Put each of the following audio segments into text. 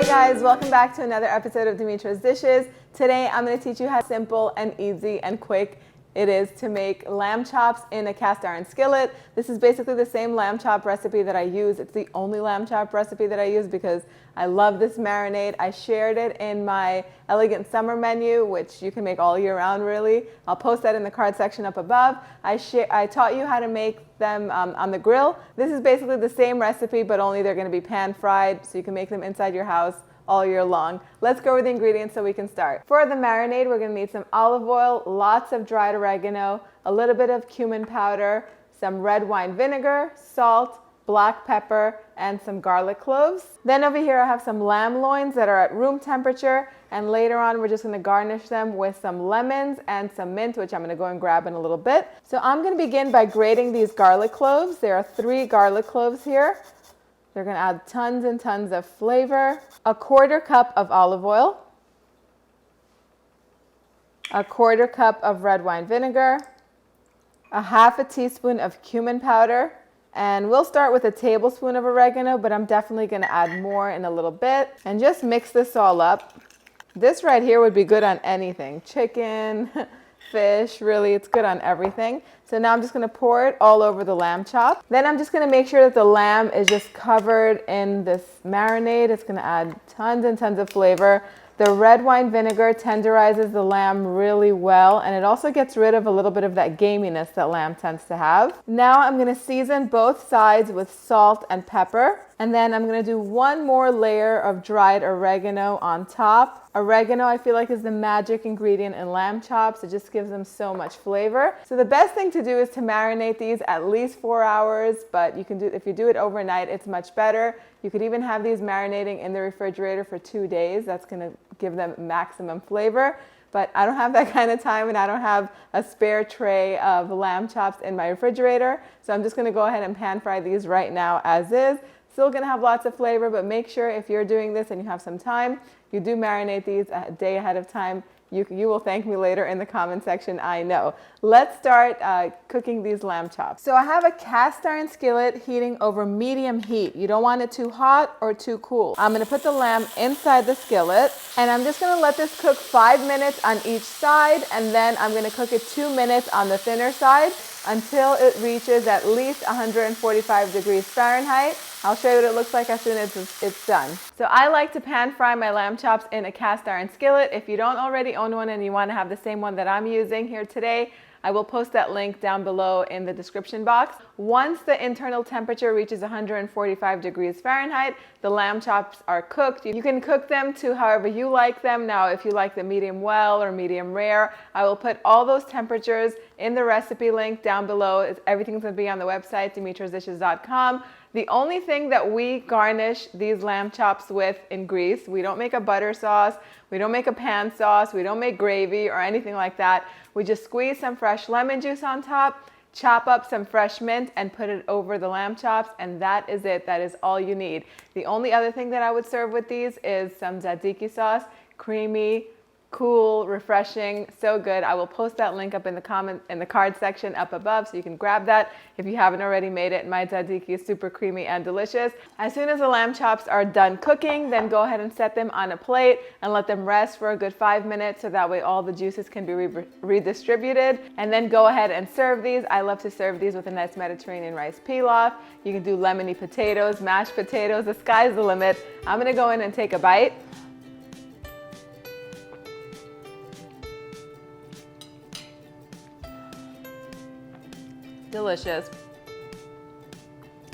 Hi guys, welcome back to another episode of Demetra's Dishes. Today I'm going to teach you how simple and easy and quick it is to make lamb chops in a cast iron skillet. This is basically the same lamb chop recipe that I use. It's the only lamb chop recipe that I use because I love this marinade. I shared it in my elegant summer menu, which you can make all year round really. I'll post that in the card section up above. I taught you how to make them on the grill. This is basically the same recipe, but only they're going to be pan fried, so you can make them inside your house all year long. Let's go over the ingredients so we can start. For the marinade, we're going to need some olive oil, lots of dried oregano, a little bit of cumin powder, some red wine vinegar, salt, black pepper, and some garlic cloves. Then over here I have some lamb loins that are at room temperature, and later on we're just going to garnish them with some lemons and some mint, which I'm going to go and grab in a little bit. So I'm going to begin by grating these garlic cloves. There are 3 garlic cloves here. They're going to add tons and tons of flavor. A 1/4 cup of olive oil, a 1/4 cup of red wine vinegar, a 1/2 teaspoon of cumin powder, and we'll start with a tablespoon of oregano, but I'm definitely going to add more in a little bit. And just mix this all up. This right here would be good on anything. Chicken, fish, really, it's good on everything. So now I'm just going to pour it all over the lamb chop. Then I'm just going to make sure that the lamb is just covered in this marinade. It's going to add tons and tons of flavor. The red wine vinegar tenderizes the lamb really well, and it also gets rid of a little bit of that gaminess that lamb tends to have. Now I'm going to season both sides with salt and pepper, and then I'm going to do one more layer of dried oregano on top. Oregano, I feel like, is the magic ingredient in lamb chops. It just gives them so much flavor. So the best thing to do is to marinate these at least 4 hours, but you can do, if you do it overnight, it's much better. You could even have these marinating in the refrigerator for 2 days. That's going to give them maximum flavor. But I don't have that kind of time, and I don't have a spare tray of lamb chops in my refrigerator. So I'm just going to go ahead and pan fry these right now as is. Still going to have lots of flavor, but make sure if you're doing this and you have some time, you do marinate these a day ahead of time. You will thank me later in the comment section, I know. Let's start cooking these lamb chops. So I have a cast iron skillet heating over medium heat. You don't want it too hot or too cool. I'm going to put the lamb inside the skillet, and I'm just going to let this cook 5 minutes on each side, and then I'm going to cook it 2 minutes on the thinner side until it reaches at least 145 degrees Fahrenheit. I'll show you what it looks like as soon as it's done. So I like to pan fry my lamb chops in a cast iron skillet. If you don't already own one and you want to have the same one that I'm using here today, I will post that link down below in the description box. Once the internal temperature reaches 145 degrees Fahrenheit, the lamb chops are cooked. You can cook them to however you like them. Now, if you like them medium well or medium rare, I will put all those temperatures in the recipe link down below. Everything's going to be on the website, demetrasdishes.com. The only thing that we garnish these lamb chops with in Greece, we don't make a butter sauce, we don't make a pan sauce, we don't make gravy or anything like that. We just squeeze some fresh lemon juice on top, chop up some fresh mint, and put it over the lamb chops, and that is it. That is all you need. The only other thing that I would serve with these is some tzatziki sauce, creamy, cool, refreshing, so good. I will post that link up in the card section up above so you can grab that if you haven't already made it. My tzatziki is super creamy and delicious. As soon as the lamb chops are done cooking, then go ahead and set them on a plate and let them rest for a good 5 minutes so that way all the juices can be redistributed. And then go ahead and serve these. I love to serve these with a nice Mediterranean rice pilaf. You can do lemony potatoes, mashed potatoes. The sky's the limit. I'm gonna go in and take a bite. Delicious.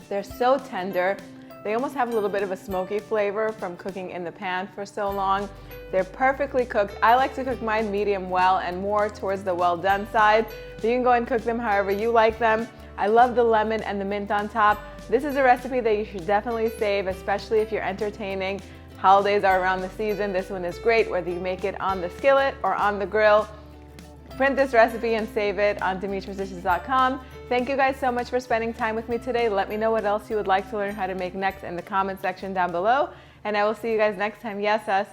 They're so tender. They almost have a little bit of a smoky flavor from cooking in the pan for so long. They're perfectly cooked. I like to cook mine medium well and more towards the well done side. So you can go and cook them however you like them. I love the lemon and the mint on top. This is a recipe that you should definitely save, especially if you're entertaining. Holidays are around the season. This one is great, whether you make it on the skillet or on the grill. Print this recipe and save it on demetrasdishes.com. Thank you guys so much for spending time with me today. Let me know what else you would like to learn how to make next in the comment section down below. And I will see you guys next time. Yes, us.